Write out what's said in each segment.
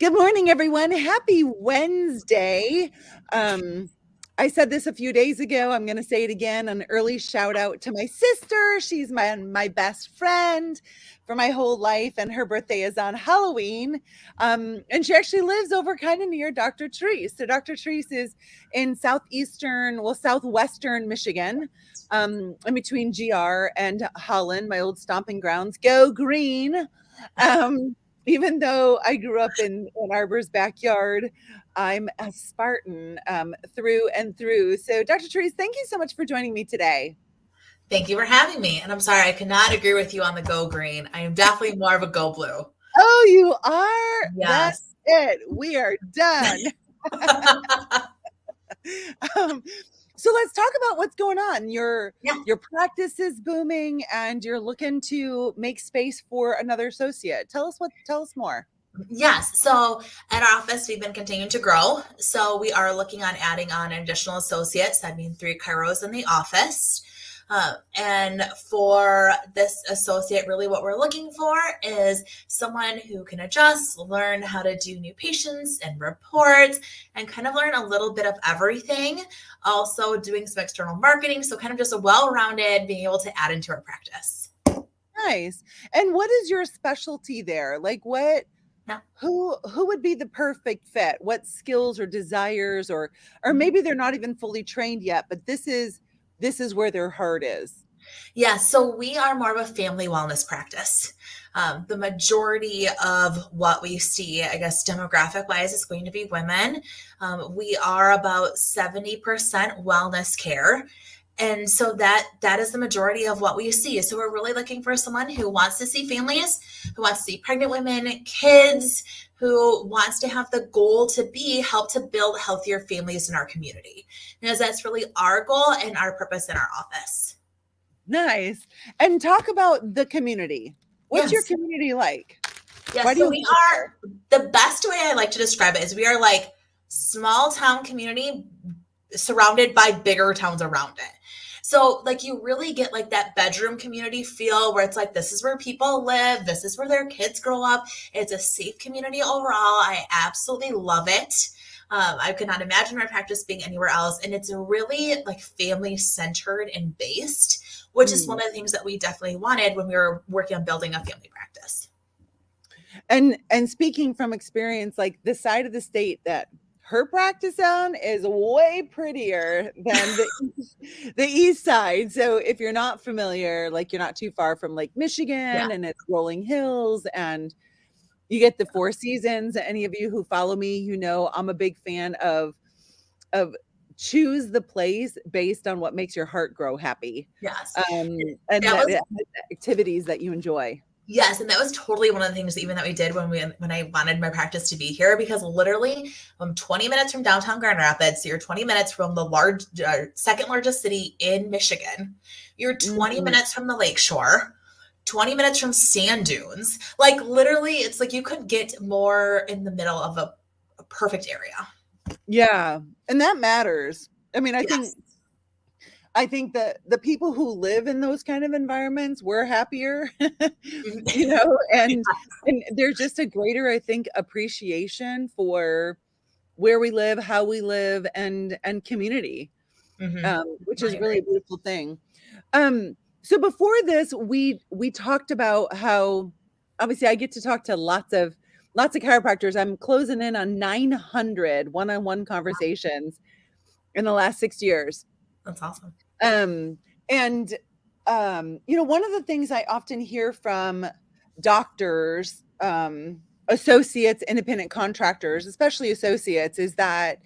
Good morning, everyone. Happy Wednesday. Um, I said this a few days ago. I'm going to say it again. An early shout out to my sister. She's my best friend for my whole life, and her birthday is on Halloween. And she actually lives over kind of near Dr. Therese. So Dr. Therese is in southwestern Michigan, in between GR and Holland, my old stomping grounds. Go green. Even though I grew up in Ann Arbor's backyard, I'm a Spartan through and through. So, Dr. Therese, thank you so much for joining me today. Thank you for having me. And I'm sorry, I cannot agree with you on the go green. I am definitely more of a go blue. Oh, you are? That's Yes. it. We are done. um, so let's talk about what's going on. Your Yeah. your practice is booming, and you're looking to make space for another associate. Tell us more. Yes. So at our office, we've been continuing to grow. So we are looking on adding on additional associates. I mean, 3 chiros in the office. And for this associate, really what we're looking for is someone who can adjust, learn how to do new patients and reports, and kind of learn a little bit of everything. Also doing some external marketing. So kind of just a well-rounded, being able to add into our practice. Nice. And what is your specialty there? Like what Yeah. who would be the perfect fit? What skills or desires or Mhm. maybe they're not even fully trained yet, but this is where their heart is. Yeah, so we are more of a family wellness practice. The majority of what we see, I guess, demographic wise, is going to be women. We are about 70% wellness care. And so that is the majority of what we see. So we're really looking for someone who wants to see families, who wants to see pregnant women, kids, who wants to have the goal to be help to build healthier families in our community. Because that's really our goal and our purpose in our office. Nice. And talk about the community. What's your Yes. community like? Why Yes. do So you we live there? are the best way I like to describe it is we are like small town community surrounded by bigger towns around it. So like you really get like that bedroom community feel where it's like this is where people live, this is where their kids grow up. It's a safe community overall. I absolutely love it. I could not imagine my practice being anywhere else. And it's really like family centered and based, which is one Mm. of the things that we definitely wanted when we were working on building a family practice. And speaking from experience, like the side of the state that her practice on is way prettier than the east side. So if you're not familiar, like you're not too far from Lake Yeah. Michigan and it's rolling hills and you get the four seasons. Any of you who follow me, you know I'm a big fan of choose the place based on what makes your heart grow happy. Yes. And That that was it has activities that you enjoy. Yes, and that was totally one of the things even that we did when I wanted my practice to be here because literally I'm 20 minutes from downtown Grand Rapids, so you're 20 minutes from the second largest city in Michigan. You're 20 Mhm. minutes from the lakeshore, 20 minutes from sand dunes. Like literally, it's like you could get more in the middle of a perfect area. Yeah, and that matters. I mean, Yes. I think that the people who live in those kind of environments were happier, you know, and there's just a greater, I think, appreciation for where we live, how we live, and community, Mm-hmm. which I is really agree. a beautiful thing. So before this, we talked about how obviously I get to talk to lots of chiropractors. I'm closing in on 900 one-on-one conversations in the last 6 years. That's awesome. Um, and one of the things I often hear from doctors, associates, independent contractors, especially associates, is that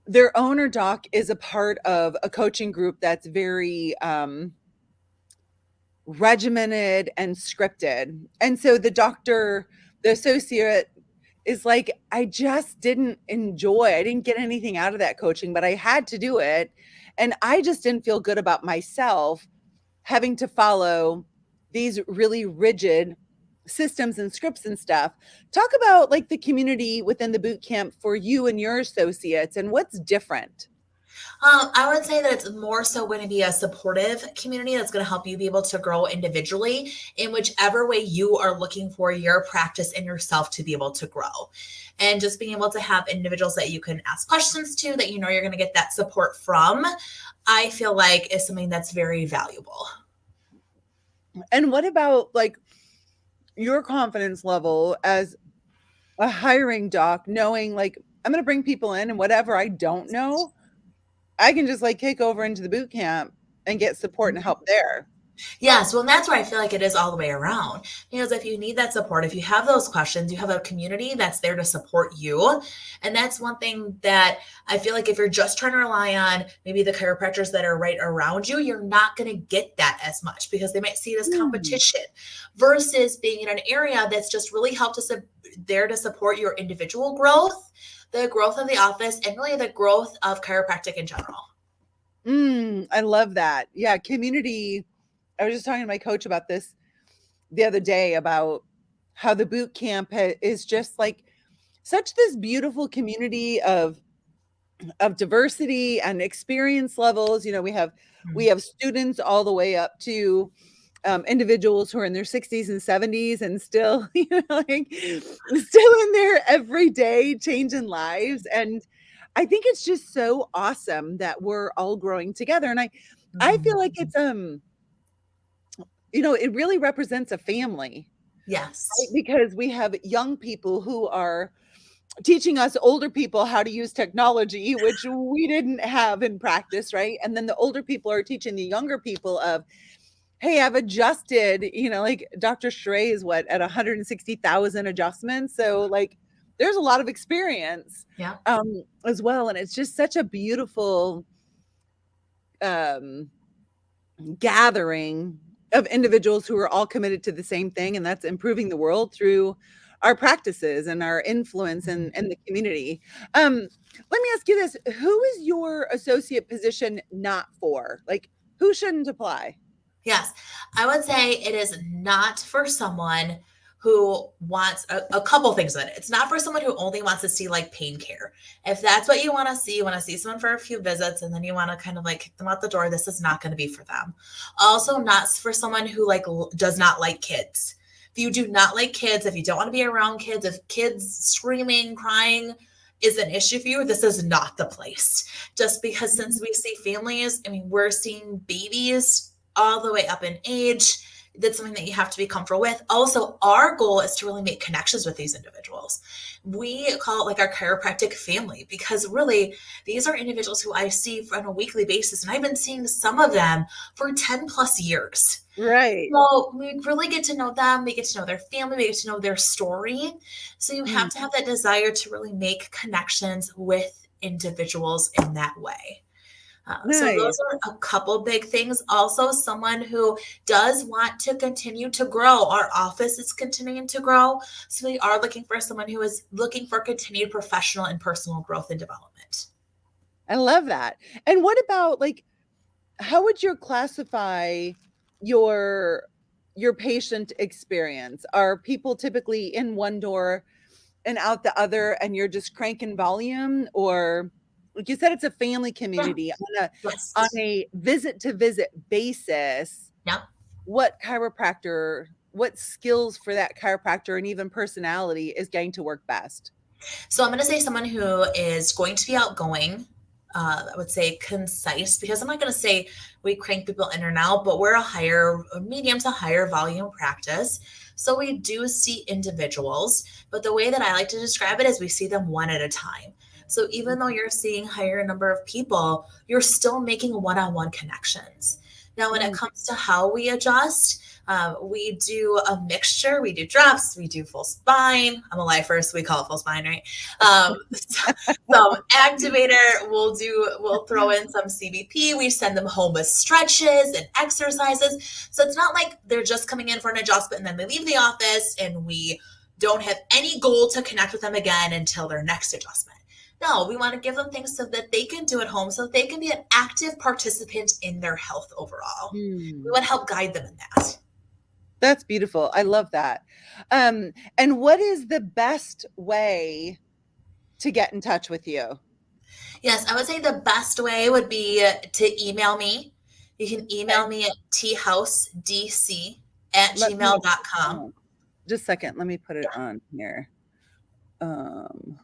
their owner doc is a part of a coaching group that's very regimented and scripted. And so the associate is like, I just didn't enjoy, I didn't get anything out of that coaching, but I had to do it. And I just didn't feel good about myself having to follow these really rigid systems and scripts and stuff. Talk about like the community within the boot camp for you and your associates and what's different. I would say that it's more so going to be a supportive community that's going to help you be able to grow individually in whichever way you are looking for your practice and yourself to be able to grow. And just being able to have individuals that you can ask questions to, that you know you're going to get that support from, I feel like is something that's very valuable. And what about like your confidence level as a hiring doc, knowing like I'm going to bring people in and whatever I don't know, I can just like kick over into the boot camp and get support and help there. Yes, well, and that's where I feel like it is all the way around. Because if you need that support, if you have those questions, you have a community that's there to support you. And that's one thing that I feel like if you're just trying to rely on maybe the chiropractors that are right around you, you're not going to get that as much because they might see it as Mm. competition versus being in an area that's just really helped us there to support your individual growth, the growth of the office, and really the growth of chiropractic in general. I love that. Yeah, community. I was just talking to my coach about this the other day about how the boot camp is just like such this beautiful community of diversity and experience levels. You know, we have students all the way up to individuals who are in their 60s and 70s and still, you know, like still in there every day changing lives. And I think it's just so awesome that we're all growing together. And I feel like Mhm. it's you know, it really represents a family, right? Yes. Because we have young people who are teaching us older people how to use technology, which we didn't have in practice, right? And then the older people are teaching the younger people of, hey, I've adjusted, you know, like Dr. Shrey is what at 160,000 adjustments. So like there's a lot of experience Yeah. as well. And it's just such a beautiful um gathering of individuals who are all committed to the same thing, and that's improving the world through our practices and our influence in the community. Um, let me ask you this: who is your associate position not for? Like, who shouldn't apply? Yes, I would say it is not for someone who wants a couple things with it. It's not for someone who only wants to see like pain care. If that's what you want to see someone for a few visits and then you want to kind of like kick them out the door, this is not going to be for them. Also, not for someone who like does not like kids. If you do not like kids, if you don't want to be around kids, if kids screaming, crying is an issue for you, this is not the place. Just because since we see families, I mean, we're seeing babies all the way up in age. That's something that you have to be comfortable with. Also, our goal is to really make connections with these individuals. We call it like our chiropractic family because really these are individuals who I see on a weekly basis, and I've been seeing some of them for 10 plus years. Right. So we really get to know them, we get to know their family, we get to know their story. So you have Mm, to have that desire to really make connections with individuals in that way. So those nice. are a couple big things. Also, someone who does want to continue to grow. Our office is continuing to grow. So we are looking for someone who is looking for continued professional and personal growth and development. I love that. And what about like how would you classify your your patient experience? Are people typically in one door and out the other and you're just cranking volume, or like you said it's a family Yeah. community on Yes. a visit to visit basis? Yeah. What skills for that chiropractor and even personality is going to work best? So I'm going to say someone who is going to be outgoing. I would say concise because I'm not going to say we crank people in or out, but we're a medium to higher volume practice. So we do see individuals, but the way that I like to describe it is we see them one at a time. So even though you're seeing higher number of people, you're still making one-on-one connections. Now, when it Mm. comes to how we adjust, we do a mixture. We do drops. We do full spine. I'm a lifer, so we call it full spine, right? Some activator. We'll throw in some CBP. We send them home with stretches and exercises. So it's not like they're just coming in for an adjustment and then they leave the office and we don't have any goal to connect with them again until their next adjustment. No, we want to give them things so that they can do at home so they can be an active participant in their health overall. We Hmm. want to help guide them in that. That's beautiful. I love that. And what is the best way to get in touch with you? Yes, I would say the best way would be to email me. You can Okay. email me at thousedc at Let me gmail.com. just a second. Let me put it on here. Um,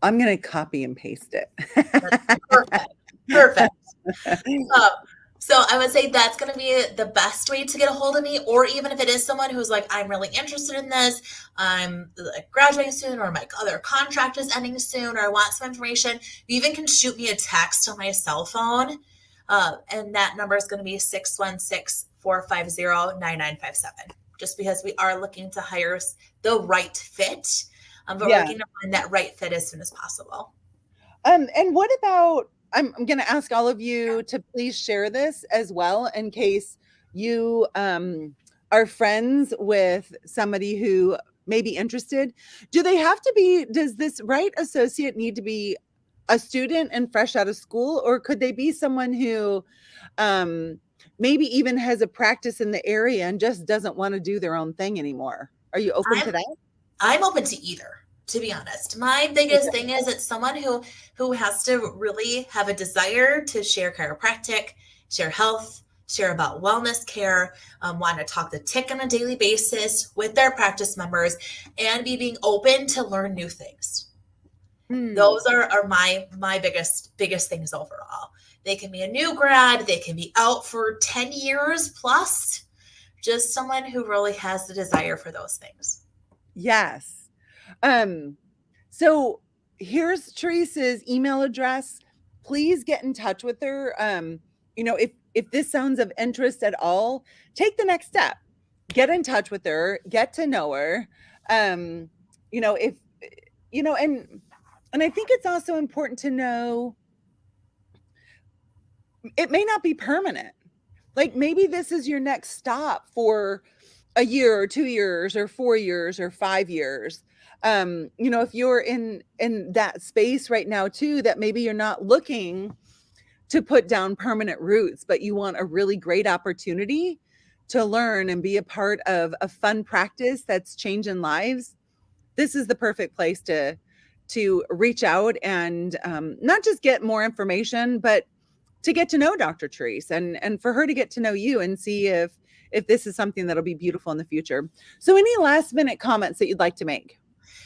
I'm going to copy and paste it. That's perfect. Perfect. Um, so I would say that's going to be the best way to get a hold of me. Or even if it is someone who's like, I'm really interested in this, I'm like graduating soon, or my other contract is ending soon, or I want some information, you even can shoot me a text on my cell phone. And that number is going to be 616-450-9957. Just because we are looking to hire the right fit, but we're Yeah. looking to find that right fit as soon as possible. And what about, I'm going to ask all of you to please share this as well in case you are friends with somebody who may be interested. Do they have to be, does this right associate need to be a student and fresh out of school, or could they be someone who um, maybe even has a practice in the area and just doesn't want to do their own thing anymore? Are you open to I'm that? I'm open to either, to be honest. My biggest thing is it's someone who has to really have a desire to share chiropractic, share health, share about wellness care, want to talk the tick on a daily basis with their practice members, and be being open to learn new things. Hmm. Those are my biggest things overall. They can be a new grad, they can be out for 10 years plus, just someone who really has the desire for those things. Yes. Um, so here's Therese's email address. Please get in touch with her. If this sounds of interest at all, take the next step. Get in touch with her, get to know her. Um, if and I think it's also important to know it may not be permanent. Like maybe this is your next stop for a year or 2 years or 4 years or 5 years. If you're in that space right now too, that maybe you're not looking to put down permanent roots, but you want a really great opportunity to learn and be a part of a fun practice that's changing lives. This is the perfect place to reach out and not just get more information, but to get to know Dr. Therese and for her to get to know you and see if this is something that'll be beautiful in the future. So any last minute comments that you'd like to make?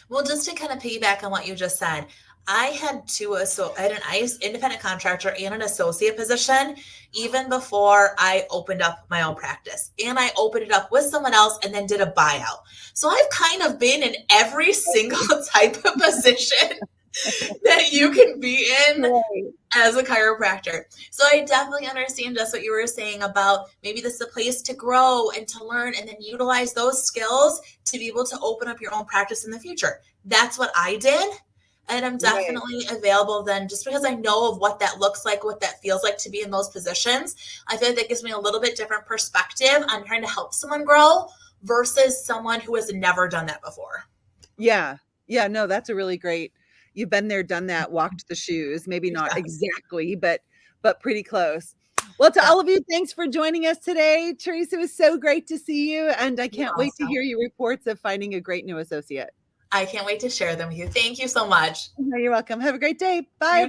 Well, just to kind of piggyback on what you just said, I had I had an independent contractor and an associate position even before I opened up my own practice. And I opened it up with someone else and then did a buyout. So I've kind of been in every single type of position that you can be in Right. as a chiropractor. So I definitely understand just what you were saying about maybe this is a place to grow and to learn and then utilize those skills to be able to open up your own practice in the future. That's what I did. And I'm Right. definitely available then just because I know of what that looks like, what that feels like to be in those positions. I feel like that gives me a little bit different perspective on trying to help someone grow versus someone who has never done that before. Yeah. Yeah, no, that's a really great. You've been there, done that, walked the shoes, maybe not Yes. exactly, but pretty close. Well, to Yeah. all of you, thanks for joining us today. Teresa, it was so great to see you, and I You can't wait to also. hear your reports of finding a great new associate. I can't wait to share them with you. Thank you so much. You're welcome. Have a great day. Bye. You